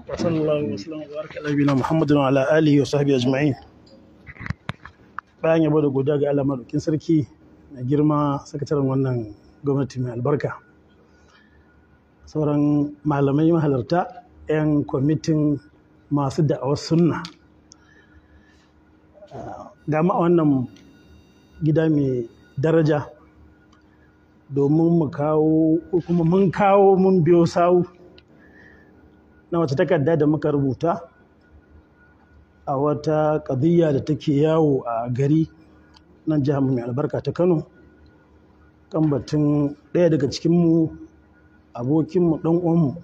وصلى الله وسلم وبارك على نبينا محمد وعلى آله وصحبه أجمعين. Bayan yabo da godiya ga Allah madaukin sarki na girma sakataren wannan gwamnati mai albarka, sauran malamai mahalarta 'yan kwamitin masu da'awar sunna, dama a wannan gida mai daraja domin mu kawo kuma mun biyo sawu na wata takarda da muka rubuta a wata ƙadiyya da take yawo a gari nan jihar mai albarka ta Kano, kan batun ɗaya daga cikinmu, abokinmu, ɗan uwanmu,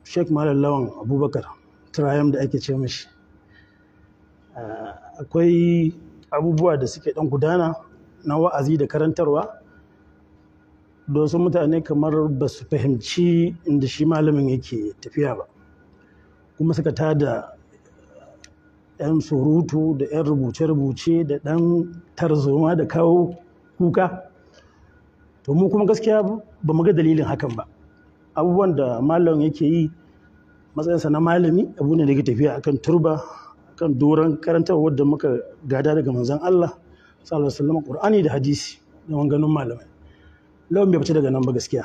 Sheikh Malam Lawan Abubakar Turayam da ake ce mashi. Akwai abubuwa da suke ɗan gudana na wa'azi da karantarwa da wasu mutane kamar ba su fahimci inda shi malamin yake tafiya ba, kuma suka tada 'yan surutu da 'yan rubuce-rubuce da ɗan tarzoma da kawo kuka. To mu kuma gaskiya ba mu ga dalilin hakan ba. Abubuwan da malam yake yi matsayinsa na malami abu ne da yake tafiya akan turba, kan doron karantarwar da muka gada daga manzon Allah sallallahu alaihi wasallam, Qur'ani da hadisi da maganganun malamai. Lawan bai fice daga nan ba gaskiya.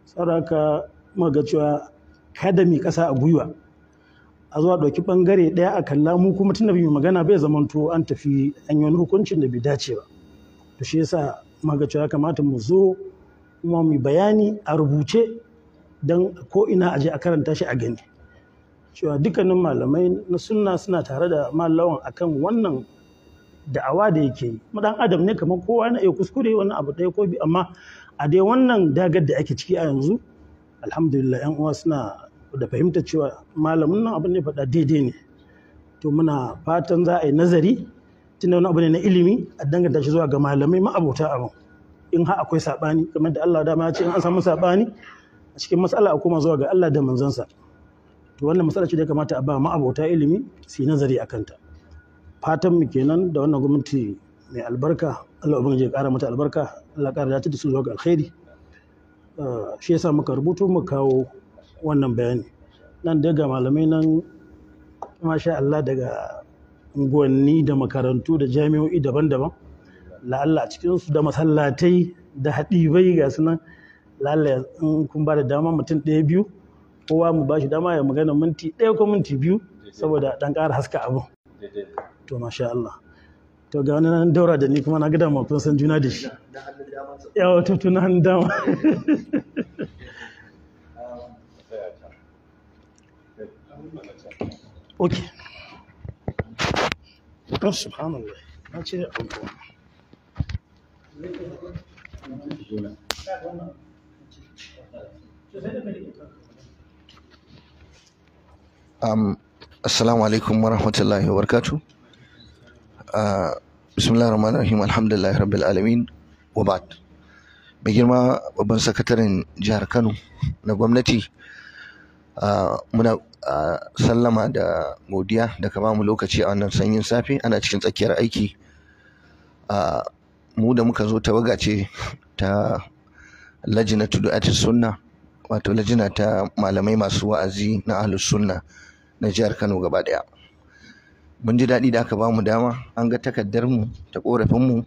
Saboda haka muka ga cewa kada mu kasa a gwiwa a zuwa ɗauki ɓangare ɗaya a kalla, mu kuma tun da bai magana bai zamanto an tafi an yi wani hukuncin da bai dace ba. To shi yasa muka ga cewa kamata mu zo kuma mu bayani a rubuce don ko ina aje a karanta shi a gani cewa dukkanin malamai na sunna suna tare da malawan akan wannan da'awa da yake yi. Madan adam ne kamar kowa na iya kuskure wani abu ɗaya ko biyu, amma a dai wannan dagar da ake ciki a yanzu alhamdulillah 'yan uwa suna da fahimtar cewa malamin nan abin da ya faɗa daidai ne. To muna fatan za a yi nazari, tunda wani abu ne na ilimi, a danganta shi zuwa ga malamai ma'abota abin. In har akwai saɓani, kamar da Allah dama ya ce in an samu saɓani a cikin matsala a koma zuwa ga Allah da manzansa. To wannan matsala ce da ya kamata a ba ma'abota ilimi su yi nazari a kanta. Fatan mu kenan da wannan gwamnati mai albarka, Allah ubangiji ya ƙara mata albarka, Allah ƙara dace da su zuwa ga alkhairi. Shi yasa muka rubuto mu kawo wannan bayani. Nan daga malamai nan masha Allah daga unguwanni da makarantu da jami'o'i daban-daban, la'alla a cikinsu da masallatai da haɗibai ga su nan, la'alla in kun ba da dama mutum ɗaya biyu kowa mu ba shi dama ya magana minti ɗaya ko minti biyu saboda ɗan ƙara haska abu. To masha Allah. To ga wani nan daura da ni kuma na ga dama kun san juna da shi. Yawa to na hannun dama. Okay. Oh, subhanallah. Na ce abubuwa. Assalamu alaikum wa rahmatullahi wa barakatuh. Bismillahir rahmanir rahim, alhamdulillahi rabbil alamin, wa ba'd. Mai girma babban sakataren jihar Kano na gwamnati, muna sallama da godiya da ka bamu lokaci a wannan sanyin safe, ana cikin tsakiyar aiki. Mu da muka zo tawaga ce ta lajinatu du'atis sunna, wato lajina ta malamai masu wa'azi na ahlus sunna na jihar Kano gaba daya. Mun ji daɗi da aka bamu dama, an ga takardar mu ta korafin mu,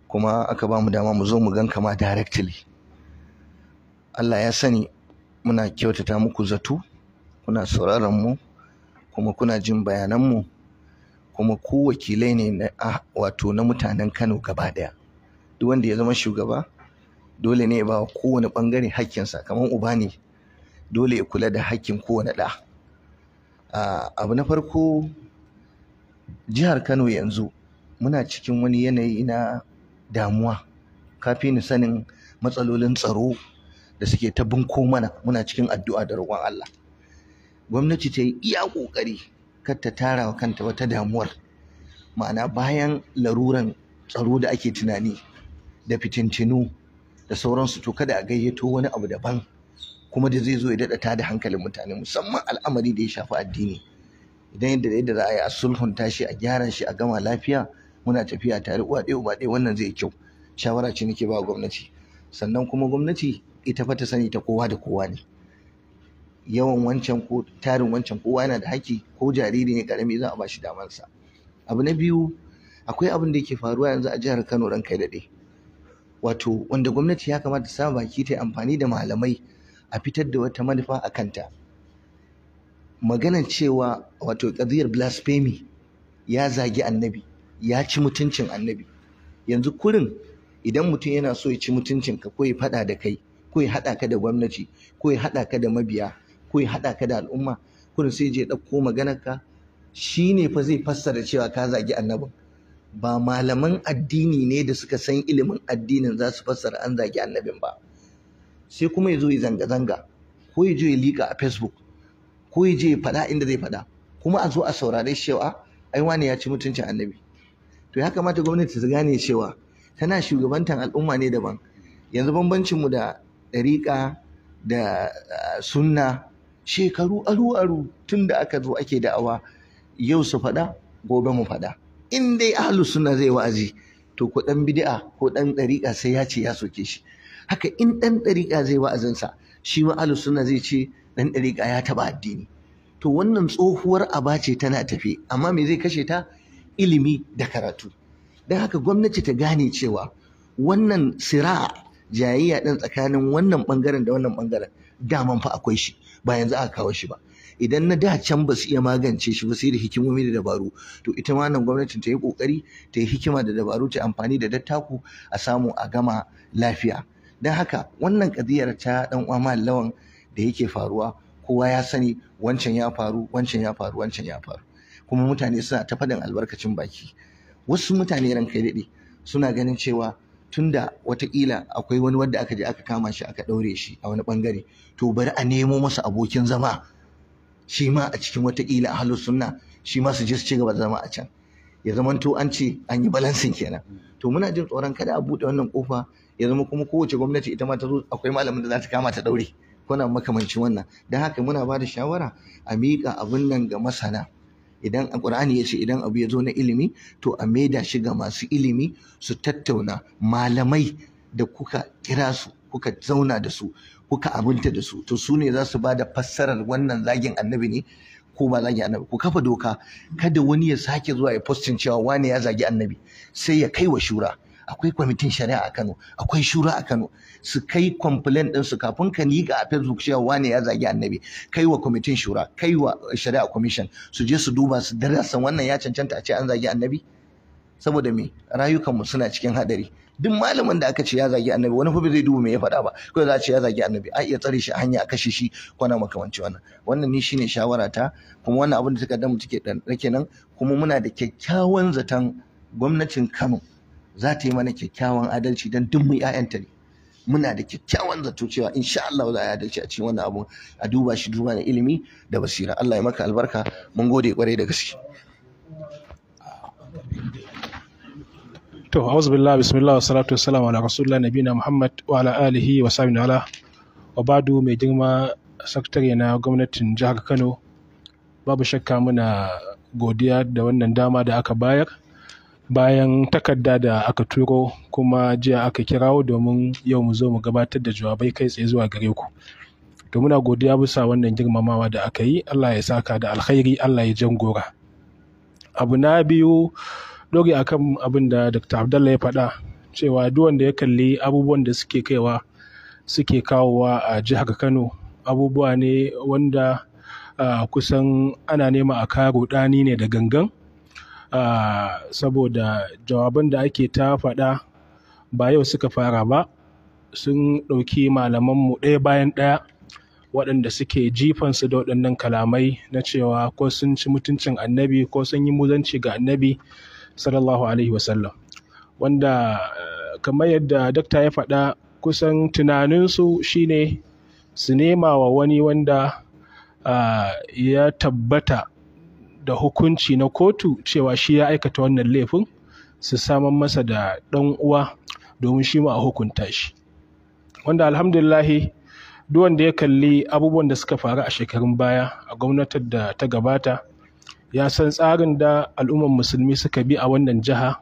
kuma aka bamu dama mu zo mu gan kama directly. Allah ya sani muna kyautata muku zato, kuna sauraron mu kuma kuna jin bayanan mu, kuma ku wakilai ne na wato na mutanen Kano gaba daya. Duk wanda ya zama shugaba dole ne ya ba kowane bangare hakkinsa, kamar uba ne dole ya kula da hakkin kowane ɗa. Abu na farko, jihar Kano yanzu muna cikin wani yanayi na damuwa. Kafi ni sanin matsalolin tsaro da suke ta bunko mana, muna cikin addu'a da roƙon Allah. Gwamnati ta yi iya ƙoƙari kar ta tara wa kanta wata damuwar, ma'ana bayan laruran tsaro da ake tunani da fitintinu da sauransu, to kada a gayyato wani abu daban kuma da zai zo ya daɗa tada hankalin mutane, musamman al'amari da ya shafi addini. Idan yadda za a yi a sulhunta shi, a gyara shi, a gama lafiya, muna tafiya tare uwa ɗaya uba ɗaya, wannan zai kyau. Shawara ce nake ba gwamnati. Sannan kuma gwamnati ita fa ta sani ta kowa da kowa ne. Yawan wancan ko tarin wancan kowa yana da haƙƙi, ko jariri ne ƙarami za a ba shi damansa. Abu na biyu, akwai abin da yake faruwa yanzu a jihar Kano ran kai daɗe. Wato wanda gwamnati ya kamata sa baki ta yi amfani da malamai a fitar da wata manufa a kanta. Maganar cewa wato ƙadiyar blasphemy, ya zagi annabi, ya ci mutuncin annabi. Yanzu kurin idan mutum yana so ya ci mutuncinka ko ya faɗa da kai, ko ya haɗa ka da gwamnati, ko ya haɗa ka da mabiya, ko ya haɗa ka da al'umma, kurin sai je ɗauko maganarka, shi ne fa zai fassara cewa ka zagi annabin. Ba malaman addini ne da suka san ilimin addinin za su fassara an zagi annabin ba. Sai kuma ya zo ya zanga-zanga, ko ya je ya liƙa a Facebook, ko ya je ya faɗa inda zai faɗa, kuma a zo a saurare cewa ai wane ya ci mutuncin annabi. To ya kamata gwamnati ta gane cewa tana shugabantar al'umma ne daban. Yanzu bambancinmu da ɗariƙa da sunna shekaru aru-aru tun da aka zo ake da'awa, yau su faɗa gobe mu faɗa. In dai ahlus sunna zai wa'azi, to ko ɗan bid'a ko ɗan ɗariƙa sai ya ce ya soke shi. Haka in ɗan ɗariƙa zai wa'azinsa, shi ma ahlus sunna zai ce ɗan ɗariƙa ya taɓa addini. To wannan tsohuwar aba ce tana tafe, amma me zai kashe ta? Ilimi da karatu. Don haka gwamnati ta gane cewa wannan sira jayayya ɗin tsakanin wannan ɓangaren da wannan ɓangaren daman fa akwai shi, ba yanzu aka kawo shi ba. Idan na da can ba su iya magance shi ba sai da hikimomi da dabaru, to ita ma nan gwamnatin ta yi ƙoƙari ta yi hikima da dabaru, ta amfani da dattaku a samu a gama lafiya. Don haka wannan ƙadiyar ta ɗan uwa Malam Lawan da yake faruwa, kowa ya sani wancan ya faru, wancan ya faru, wancan ya faru, kuma mutane suna ta faɗin albarkacin baki. Wasu mutane ran kai daɗe suna ganin cewa tunda watakila akwai wani wanda aka je aka kama shi aka ɗaure shi a wani ɓangare, to bari a nemo masa abokin zama shi ma a cikin watakila ahlus sunna, shi ma su je su ci gaba da zama a can, ya zamanto an ce an yi balansin kenan. To muna jin tsoron kada a buɗe wannan ƙofa ya zama kuma kowace gwamnati ita ma ta zo akwai malamin da za ta kama ta ɗaure, kuna makamancin wannan. Don haka muna ba da shawara a miƙa abin nan ga masana. Idan Alƙur'ani ya ce idan abu ya zo na ilimi, to a maida shi ga masu ilimi su tattauna. Malamai da kuka kira su, kuka zauna da su, kuka abunta da su, to su ne za su ba da fassarar wannan zagin annabi ne ko ba zagin annabi. Ku kafa doka kada wani ya sake zuwa ya postin cewa wane ya zagi annabi, sai ya kai wa shura. Akwai kwamitin shari'a a Kano, akwai shura a Kano, su kai complaint ɗinsu kafin ka liƙa a Facebook cewa wane ya zagi annabi, kai wa kwamitin shura, kai wa shari'a commission, su je su duba su darasa wannan ya cancanta a ce an zagi annabi. Saboda me? Rayukanmu suna cikin haɗari. Duk malamin da aka ce ya zagi annabi, wani fa bai zai duba me ya faɗa ba, kawai za a ce ya zagi annabi, a iya tsare shi a hanya a kashe shi, kwana makamanci wannan. Wannan ni shine shawara ta, kuma wannan abin da takardar mu take ɗauke nan, kuma muna da kyakkyawan zaton gwamnatin Kano za ta yi mana kyakkyawan adalci don duk mu 'ya'yanta ne. Muna da kyakkyawan zato cewa insha Allah za a yi adalci a cikin wannan abu, a duba shi duba da ilimi da basira. Allah ya maka albarka, mun gode kwarai da gaske. To, auzu billah, bismillah, wa salatu wassalamu ala rasulullah nabiyina Muhammad wa ala alihi wa sahbihi ala wa badu. Mai girma sakatare na gwamnatin jihar Kano, babu shakka muna godiya da wannan dama da aka bayar bayan takarda da aka turo, kuma jiya aka kirawo domin yau mu zo mu gabatar da jawabai kai tsaye zuwa gare ku. To muna godiya bisa wannan girmamawa da aka yi. Allah ya saka da alkhairi, Allah ya jangora. Abu na biyu, doge akan abin da Dr. Abdallah ya faɗa, cewa duk wanda ya kalli abubuwan da suke kawowa a jihar Kano, abubuwa ne wanda kusan ana nema a karo ɗani ne da gangan, saboda jawaban da ake ta faɗa ba yau suka fara ba. Sun ɗauki malamanmu ɗaya bayan ɗaya waɗanda suke jifansu da waɗannan kalamai na cewa ko sun ci mutuncin annabi ko sun yi muzanci ga annabi sallallahu alaihi wasallam, wanda kamar yadda dakta ya faɗa, kusan tunaninsu shine su nema wa wani wanda ya tabbata da hukunci na kotu cewa shi ya aikata wannan laifin, su saman masa da ɗan uwa domin shi ma a hukunta shi. Wanda alhamdulillahi duk wanda ya kalli abubuwan da suka faru a shekarun baya a gwamnatin da ta gabata, ya san tsarin da al'ummar musulmi suka bi a wannan jiha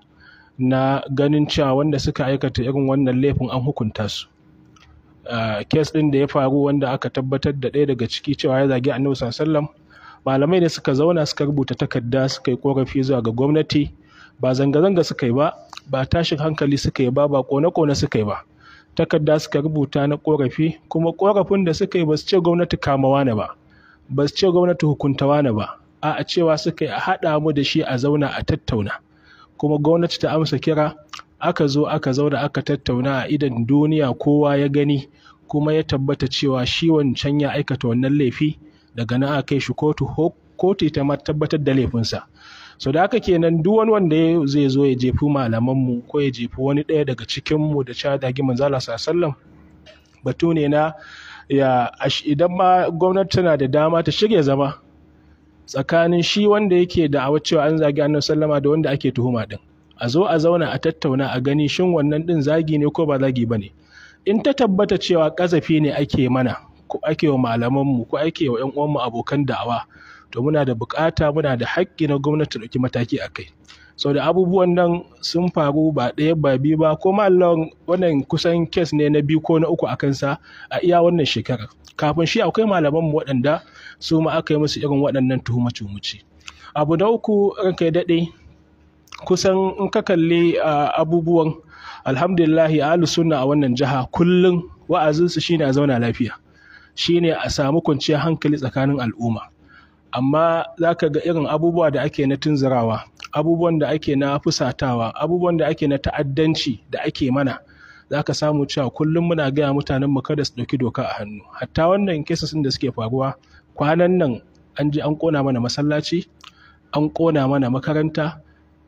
na ganin cewa wanda suka aikata irin wannan laifin an hukunta su. kes ɗin da ya faru wanda aka tabbatar da ɗaya daga ciki cewa ya zagi Annabi sallallahu alaihi wasallam, malamai ne suka zauna suka rubuta takarda suka yi korafi zuwa ga gwamnati. Ba zanga-zanga suka yi ba tashin hankali suka yi ba kone-kone suka yi ba, takarda suka rubuta na korafi, kuma korafin da suka yi ba su ce gwamnati kama wane ba su ce gwamnati hukunta wane ba, a cewa suka yi a haɗa mu da shi a zauna a tattauna, kuma gwamnati ta amsa kira, aka zo aka zauna aka tattauna a idan duniya, kowa ya gani kuma ya tabbata cewa shi wancan ya aikata wannan laifi. Daga nan aka kai shi kotu ita ma tabbatar da laifinsa. So da haka kenan duk wani wanda zai zo ya jefi malamanmu ko ya jefi wani ɗaya daga cikinmu da cewa zagi manzo Allah sallallahu alaihi wasallam, batu ne na idan ma gwamnati tana da dama ta shirya zama tsakanin shi wanda yake da'awar cewa an zagi Annabi sallama da wanda ake tuhuma din, a zo a zauna a tattauna a gani shin wannan din zagi ne ko ba zagi bane. In ta tabbata cewa kazafi ne ake mana ko ake wa malamanmu ko ake wa ƴan uwanmu abokan da'awa, to muna da bukata, muna da haƙƙi na gwamnati ɗauki mataki a kai. Sau da abubuwan nan sun faru ba ɗaya ba biyu ba, ko mallon wannan kusan kes ne na biyu ko na uku a kansa a iya wannan shekarar. Kafin shi akwai malamanmu waɗanda su ma aka yi musu irin waɗannan tuhume-tuhume. Abu na uku, ranka ya daɗe, kusan in ka kalli abubuwan, alhamdulillah ahlus sunna a wannan jiha kullum wa'azinsu shine a zauna lafiya, shine a samu kwanciyar hankali tsakanin al'umma. Amma za ka ga irin abubuwa da ake na tunzurawa, abubuwan da ake na fusatawa, abubuwan da ake na ta'addanci da ake mana, za ka samu cewa kullum muna gaya mutanen mu kada su ɗauki doka a hannu. Hatta wannan kesasin da suke faruwa kwanan nan, an ji an ƙona mana masallaci, an ƙona mana makaranta,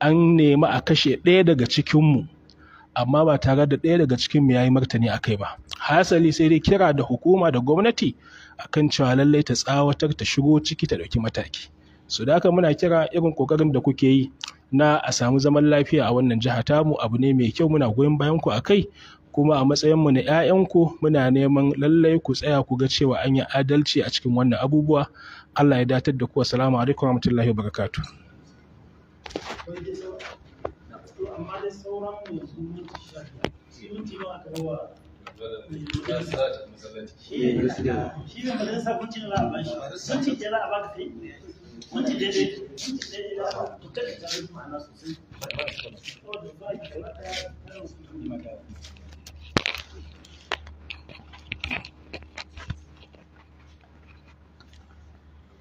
an nemi a kashe ɗaya daga cikinmu, amma ba tare da ɗaya daga cikinmu ya yi martani a kai ba. Hasali sai dai kira da hukuma da gwamnati akan cewa lallai ta tsawatar, ta shigo ciki, ta ɗauki mataki. So da haka muna kira irin ƙoƙarin da kuke yi na a samu zaman lafiya a wannan jiha tamu, abu ne mai kyau, muna goyon bayan ku a kai, kuma a matsayinmu na 'ya'yanku muna neman lallai ku tsaya ku ga cewa an yi adalci a cikin wannan abubuwa. Allah ya datar da ku. Assalamu alaikum warahmatullahi wabarakatuh.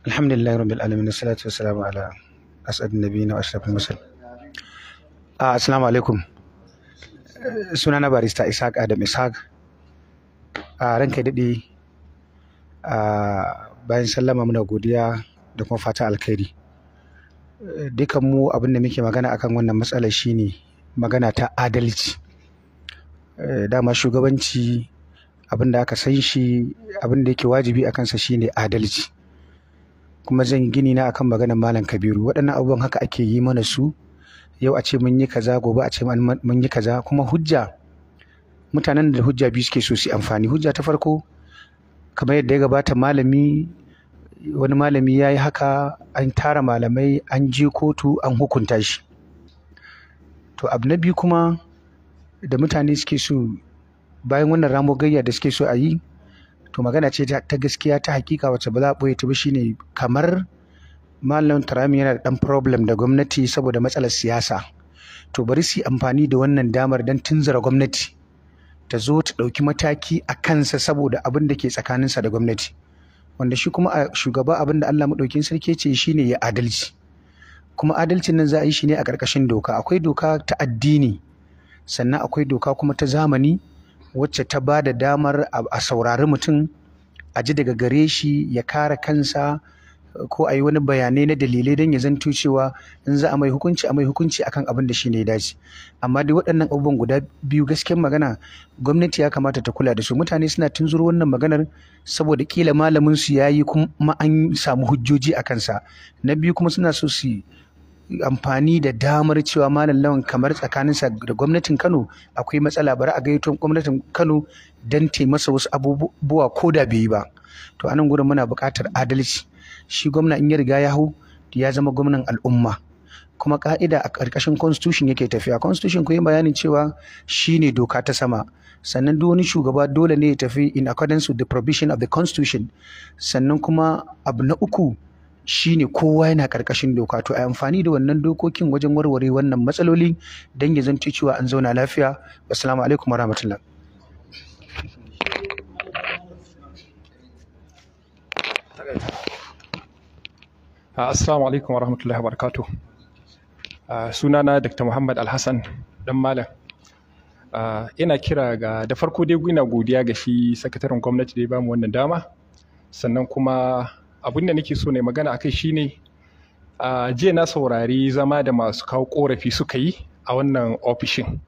Alhamdulillah rabbil alamin, wassalatu wassalamu ala as'adin nabiyina wa ashrafil mursalin. Assalamu alaikum. Sunana barista Ishaq Adam Ishaq. Ranka daɗe, bayan sallama muna godiya da kuma fata alkhairi. Dukan mu abin da muke magana akan wannan matsalar shine magana ta adalci. Dama shugabanci abin da aka san shi, abin da yake wajibi a kansa shine adalci. Kuma zan yi gini na akan maganar Malam Kabiru. Waɗannan abubuwan haka ake yi mana su, yau a ce mun yi kaza, gobe a ce mun yi kaza, kuma hujja, mutanen da hujja biyu suke so su amfani. Hujja ta farko, kamar yadda ya gabata, wani malami ya yi haka, an tara malamai, an je kotu, an hukunta shi. To abu na biyu kuma da mutane suke so, bayan wannan ramo gayya da suke so a yi, to magana ce ta gaskiya, ta hakika wacce ba za a ɓoye ta ba, shine kamar Malam Tarami yana da ɗan problem da gwamnati saboda matsalar siyasa. To bari su yi amfani da wannan damar don tunzura gwamnati ta zo ta ɗauki mataki a kansa saboda abin da ke tsakaninsa da gwamnati, wanda shi kuma a shugaba abin da Allah maɗaukin sarki ce shine ya adalci. Kuma adalcin nan za a yi shi ne a ƙarƙashin doka. Akwai doka ta addini, sannan akwai doka kuma ta zamani wacce ta ba da damar a saurari mutum, a ji daga gare shi, ya kare kansa, ko a yi wani bayanai na dalilai don ya zanto cewa in za a mai hukunci akan abin da shi ne ya dace. Amma dai waɗannan abubuwan guda biyu, gaskiyar magana, gwamnati ya kamata ta kula da su. Mutane suna tunzuro wannan maganar saboda kila malamin su yayi kuma an samu hujjoji a kansa. Na biyu kuma suna so su amfani da damar cewa Malam Lawan kamar tsakaninsa da gwamnatin Kano akwai matsala, bari a gayyato gwamnatin Kano don ta masa wasu abubuwa ko da bai yi ba. To anan gurin muna buƙatar adalci. Shi gwamna in ya riga ya hau, ya zama gwamnan al'umma. kuma ka'ida a ƙarƙashin constitution yake tafiya. Constitution ku yi bayanin cewa shine doka ta sama, sannan duk wani shugaba dole ne ya tafi in accordance with the provision of the constitution. Sannan kuma abu na uku shine kowa yana ƙarƙashin doka, to a amfani da wannan dokokin wajen warware wannan matsaloli don ya zanto cewa an zauna lafiya. Assalamu alaikum warahmatullah. Assalamu alaikum wa rahmatullahi wa barakatuh. Sunana Dr. Muhammad Alhassan dan Malam. Ina kira ga da farko dai ina godiya ga shi sakataren gwamnati da ya bamu wannan dama. Sannan kuma abin da nake so ne magana akai shine jiya na saurari zama da masu kawo korafi suka yi a wannan ofishin.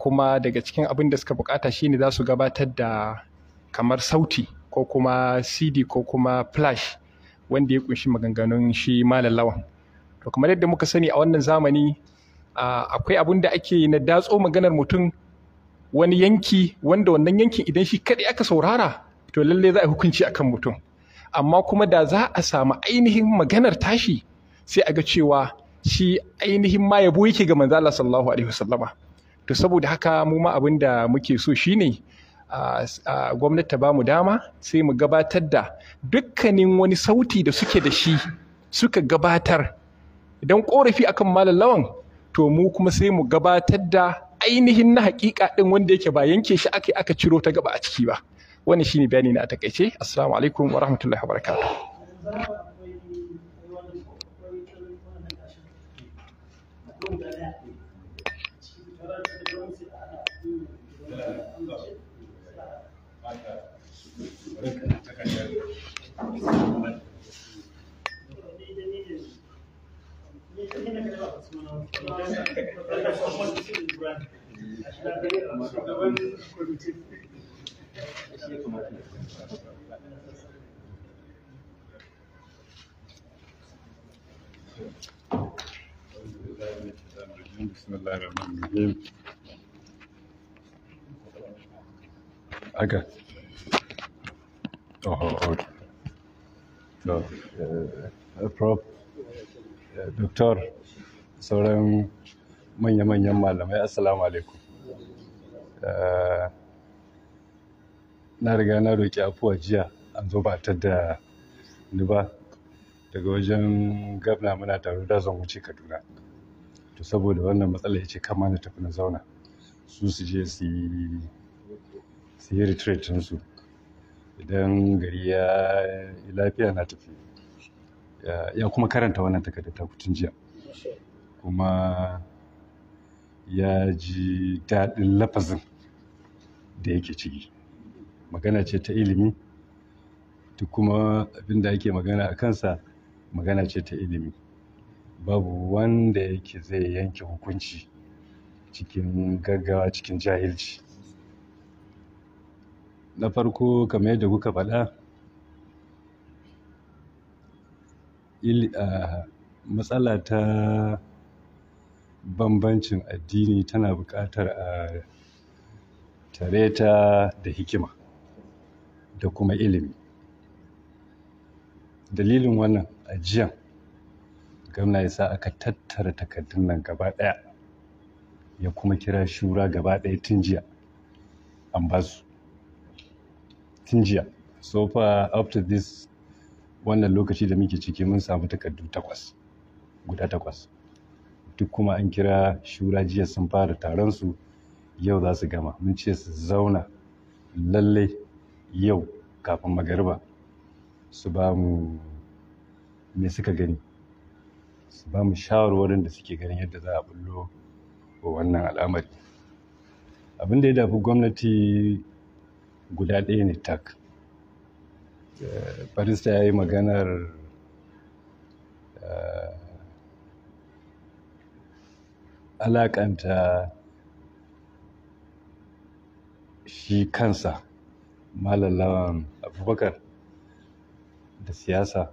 Kuma daga cikin abin da suka bukata shine za su gabatar da kamar sauti ko kuma CD ko kuma flash wanda ya kunshi maganganun shi Malam Lawan. To kamar yadda muka sani a wannan zamani akwai abin da ake na datso maganar mutum wani yanki wanda wannan yankin idan shi kadai aka saurara to lalle za a hukunci akan mutum. Amma kuma da za a samu ainihin maganar tashi sai a ga cewa shi ainihin ma yabo yake ga manzo Allah sallallahu alaihi wasallama. To saboda haka mu ma abin da muke so shine gwamnati ta ba mu dama sai mu gabatar da dukkanin wani sauti da suke da shi suka gabatar idan korafi akan Malam Lawan, to mu kuma sai mu gabatar da ainihin na hakika din wanda yake ba yanke shi aka ciro ta gaba a ciki ba. Wannan shine bayani na a takaice. Assalamu alaikum wa rahmatullahi wa barakatuh. Bismillahirrahmanirrahim. Okay. Prof, Doctor, sauran manya-manyan malamai, assalamu alaikum. Na riga na roƙi afuwa jiya an zo ba ta da ni ba daga wajen gabna muna tare da zan wuce Kaduna. To saboda wannan matsala ya ce kama na tafi na zauna su je su yi retreat su idan gari ya lafiya na tafi. Ya kuma karanta wannan takardar ta kutun jiya kuma ya ji daɗin lafazin da yake ciki. Magana ce ta ilimi, duk kuma abinda ake magana a kansa magana ce ta ilimi. Babu wanda yake zai yanke hukunci cikin gaggawa cikin jahilci. Na farko kamar yadda kuka faɗa, matsala ta bambancin addini tana buƙatar a tare ta da hikima da kuma ilimi. Dalilin wannan ajiyan gwamna ya sa aka tattara takardun nan gaba ɗaya ya kuma kira shura gaba ɗaya tun jiya an ba su tun jiya. So far up to this wannan lokaci da muke ciki mun samu takardu guda takwas. Duk kuma an kira shura jiya sun fara taron su, yau za su gama. Mun ce su zauna lallai yau kafin magariba su ba mu me suka gani, su ba mu shawarwarin da suke ganin yadda za a bullo wa wannan al'amari. Abin da ya dafi gwamnati guda ɗaya ne tak. Barista ya yi maganar alaƙanta shi kansa Malam Lawan Abubakar da siyasa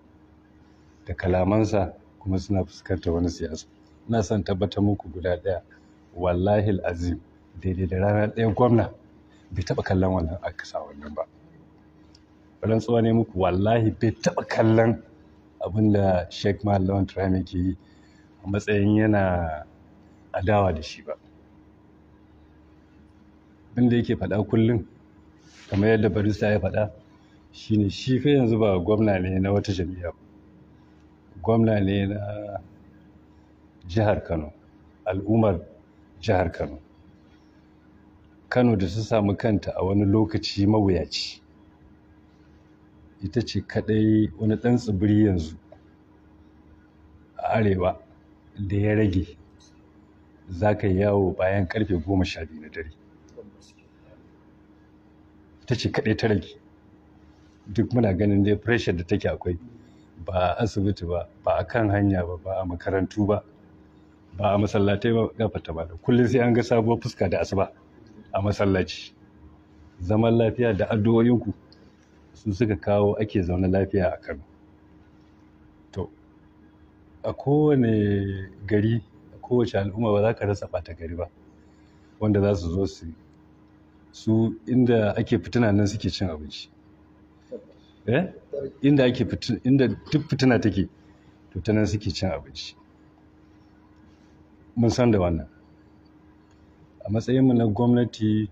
da kalamansa kuma suna fuskantar wani siyasa. Ina son tabbatar muku guda ɗaya, wallahi azim daidai da rana ɗaya gwamna bai taɓa kallon wannan akasa wannan ba. Rantsuwa ne muku, wallahi bai taɓa kallon abin da Sheikh Malam Lawan Turayim yake yi a matsayin yana adawa da shi ba. Abinda yake faɗa kullum kamar yadda barista ya faɗa shine shi fa yanzu ba gwamna ne na wata jami'a ba, gwamna ne na jihar Kano, al'ummar jihar Kano. Kano da su samu kanta a wani lokaci mawuyaci, ita ce kadai wani ɗan tsibiri yanzu a arewa da ya rage za ka yi yawo bayan karfe 12 na dare. Ita ce kadai ta rage. Duk muna ganin dai pressure da take akwai, ba a asibiti ba, ba a kan hanya ba, ba a makarantu ba, ba a masallatai ba, gafata ba. Kullum sai an ga sabuwar fuska da asuba a masallaci. Zaman lafiya da addu'o'inku su suka kawo ake zaune lafiya a Kano. To a kowane gari, a kowace al'umma ba za ka rasa ɓata gari ba wanda za su zo su inda ake fitina nan suke cin abinci. Inda duk fitina take to ta nan suke cin abinci. Mun san da wannan. A matsayinmu na gwamnati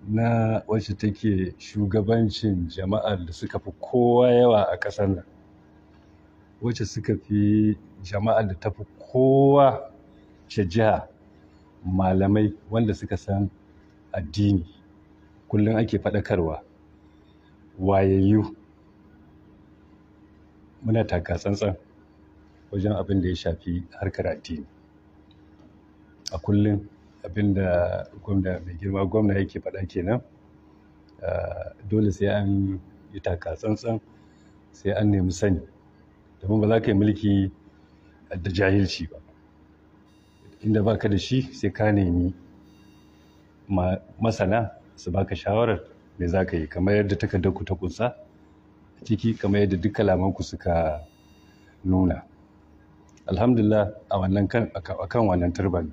na wacce take shugabancin jama'ar da suka fi kowa yawa a ƙasar nan, wacce suka fi jama'ar da ta fi kowa jiha malamai wanda suka san addini, kullum ake faɗakarwa, wayayyu, muna taka tsantsan wajen abin da ya shafi harkar addini. A kullum abin da mai girma gwamna yake faɗa kenan, dole sai an yi taka tsantsan, sai an nemi sani, domin ba za ka yi mulki da jahilci ba. Inda ba ka da shi sai ka nemi masana su baka shawarar me za ka yi, kamar yadda takardar ku ta kunsa a ciki, kamar yadda duk kalamanku suka nuna. Alhamdulillah a kan wannan turban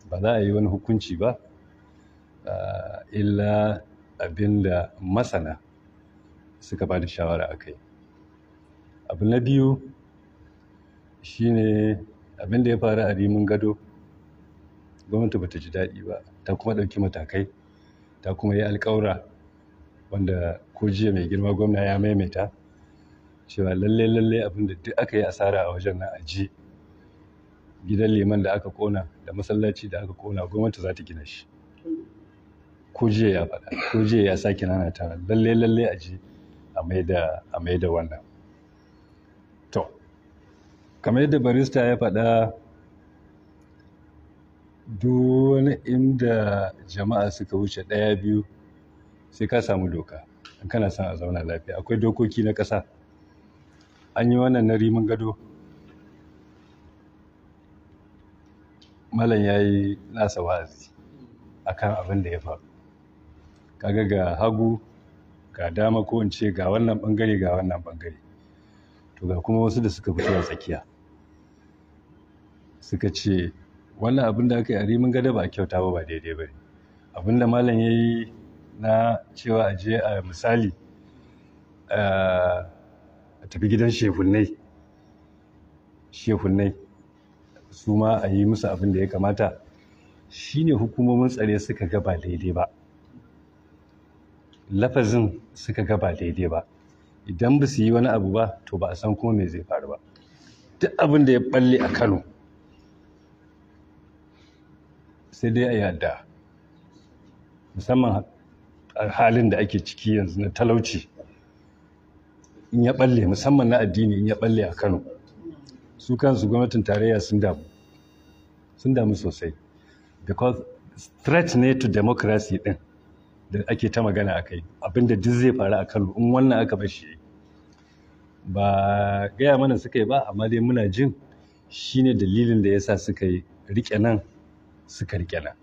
ba za a yi wani hukunci ba illa abinda masana suka ba da shawara a kai. Abu na biyu shine abinda ya faru a Rimin Gado. Gwamnati bata ji daɗi ba, ta kuma ɗauki matakai, ta kuma yi alƙawura wanda ko jiya mai girma gwamna ya maimaita cewa lalle abinda duk aka yi asara a wajen nan a je gidan liman da aka kona da masallaci da aka kona, gwamnati za ta gina shi. Ko jiya ya faɗa, ko jiya ya sake nanata lalle a je a maida wannan. To kamar yadda barista ya faɗa, duk wani inda jama'a suka wuce ɗaya biyu sai ka samu doka in kana son a zauna lafiya. Akwai dokoki na ƙasa. An yi wannan na Rimin Gado, malam ya yi nasa wa'azi akan abin da ya faru. Kaga ga hagu ga dama, ko in ce ga wannan bangare ga wannan bangare, to ga kuma wasu da suka fito a tsakiya suka ce wannan abin da aka yi a Rimin Gado ba a kyauta ba daidai ba ne. Abin da malam ya yi na cewa a je a misali a tafi gidan shehunnai su ma a yi musu abin da ya kamata, shine hukumomin tsare suka ga ba daidai ba, lafazin suka ga ba daidai ba. Idan ba su yi wani abu ba to ba a san kuma me zai faru ba. Duk abin da ya balle a Kano sai dai a yadda, musamman a halin da ake ciki yanzu na talauci. In ya balle, musamman na addini, in ya balle a Kano, su kansu gwamnatin tarayya sun damu sosai, because threat ne to democracy din da ake ta magana a kai. Abinda duk zai faru a Kano in wannan aka bar shi, ba gaya mana suka yi ba, amma dai muna jin shine dalilin da yasa suka yi rike nan suka rike nan,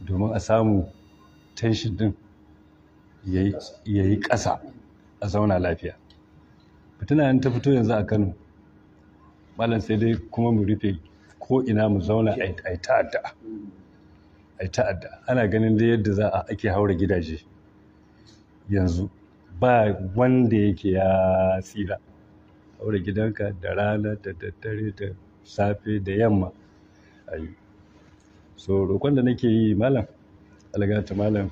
domin a samu tension din yayi ƙasa, a zauna lafiya. Fitina ta fito yanzu a Kano, malam sai dai kuma mu rufe ko ina mu zauna ai ta'adda. Ana ganin da yadda ake haura gidaje yanzu, ba wanda yake ya tsira. aure gidanka da rana da daddare da safe da yamma a yi. So roƙon da nake yi malam, algata malam,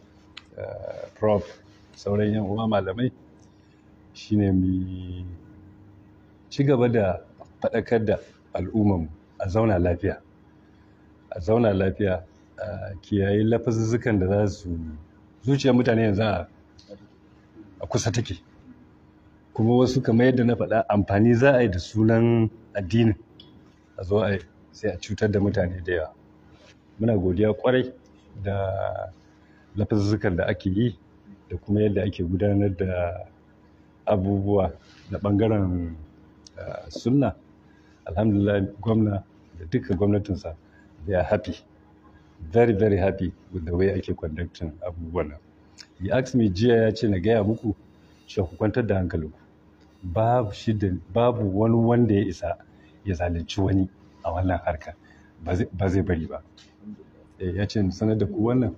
prof, sauran yan uwa malamai, shine mu ci gaba da faɗakar da al'ummarmu a zauna lafiya, a zauna lafiya, a kiyaye lafazuzzukan da za su, zuciyar mutane yanzu a kusa take, kuma wasu kamar yadda na faɗa amfani za a yi da sunan addinin, a zo a sai a cutar da mutane da yawa. Muna godiya kwarai da lafazuzzukan da ake yi da kuma yadda ake gudanar da abubuwa na ɓangaren sunna. Alhamdulillah, gwamna da duka gwamnatinsa, they are happy, very very happy with the way ake conducting abubuwan nan. He asked me jiya, ya ce na gaya muku cewa ku kwantar da hankalinku, babu wani wanda ya isa ya zalunci wani a wannan harka, ba zai bari ba. Ya ce sanar da ku wannan,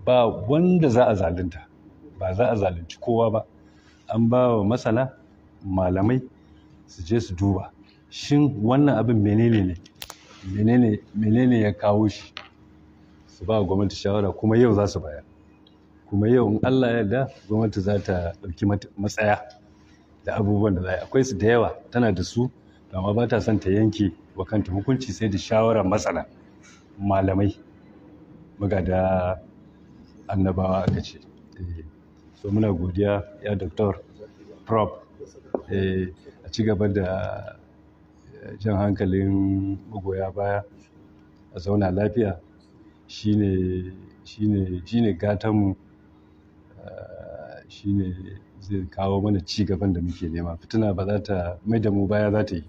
ba wanda za a zalunta, ba za a zalunci kowa ba. An ba wa masana malamai su je su duba shin wannan abin menene ya kawo shi, su ba gwamnati shawara, kuma yau za su bayar, kuma yau in Allah ya yarda gwamnati za ta ɗauki matsaya da abubuwan da za a yi. Akwai su da yawa, tana da su, amma ba ta son ta yanke wa kanta hukunci sai da shawarar masana malamai, magada annabawa aka ce. So muna godiya ya Dr. Prof, a ci gaba da jan hankalin magoya baya, a zauna lafiya, shine gatanmu, shine zai kawo mana ci gaban da muke nema. Fitina ba za ta mai da mu baya, za ta yi,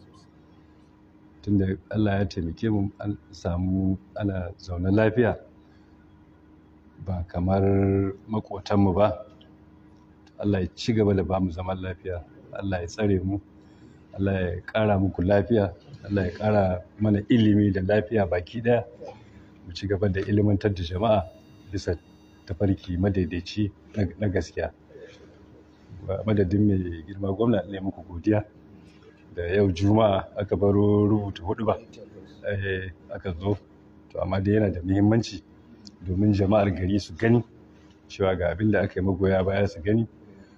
tunda Allah ya taimake mu an samu ana zaune lafiya, ba kamar makotanmu ba. Allah ya ci gaba da ba mu zaman lafiya, Allah ya tsare mu, Allah ya ƙara muku lafiya, Allah ya ƙara mana ilimi da lafiya baki ɗaya, mu ci gaba da ilimantar da jama'a bisa tafarki madaidaici na gaskiya. Madadin mai girma gwamna, ne muku godiya da yau Juma'a aka baro rubuta huɗuba, aka zo, to amma dai yana da muhimmanci domin jama'ar gari su gani cewa ga abin da aka yi, magoya baya su gani,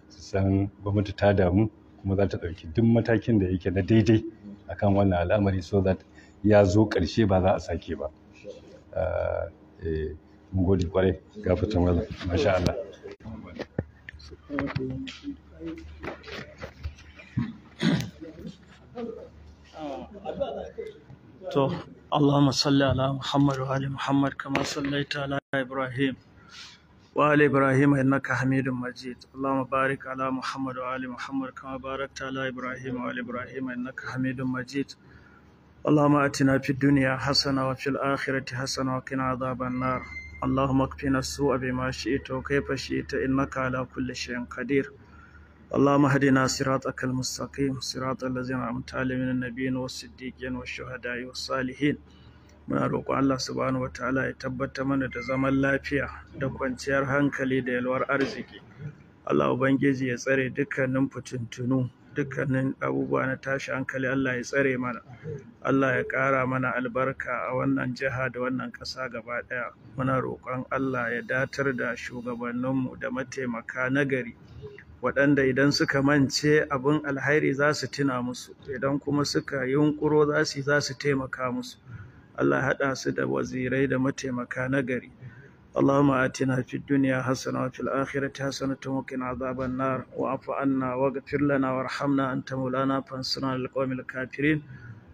su san gwamnati ta damu kuma za ta ɗauki duk matakin da yake na daidai akan wannan al'amari, so that ya zo ƙarshe ba za a sake ba. Mun gode kwarai, gafata malam, masha Allah. To, Allahumma salli ala Muhammad wa ali Muhammad kama sallaita ala Ibrahim wa ali Ibrahim innaka Hamidum Majid. Allahumma barik ala Muhammad wa ali Muhammad kama barakta ala Ibrahim wa ali Ibrahim innaka Hamidum Majid. Allahumma atina fid dunya hasana wa fil akhirati hasana wa qina adhaban nar. Allahumma qina as-su'a bima shi'ta wa kayfa shi'ta innaka ala kulli shay'in qadir. اللهم اهدنا صراطك المستقيم صراط الذين أنعمت عليهم من النبيين والصديقين والشهداء والصالحين. Muna roƙon Allah subhanahu wa ta'ala ya tabbata mana da zaman lafiya da kwanciyar hankali da yalwar arziki. Allah Ubangiji ya tsare dukkanin fitintunu, dukkanin abubuwa na tashi hankali, Allah ya tsare mana. Allah ya ƙara mana albarka a wannan jiha da wannan ƙasa gaba ɗaya. Muna roƙon Allah ya datar da shugabanninmu da mataimaka nagari, waɗanda idan suka mance abin alhairi za su tuna musu, idan kuma suka yunƙuro za su taimaka musu. Allah haɗa su da wazirai da mataimaka nagari. Allahumma atina fid dunya hasana wa fil akhirati hasanatan wa qina adhaban nar wa'fu anna waghfir lana warhamna anta maulana fansurna lil qawmil kafirin.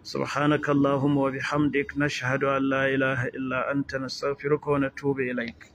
Subhanaka Allahumma wa bihamdik nashhadu an la ilaha illa anta nastaghfiruka wa natubu ilaik.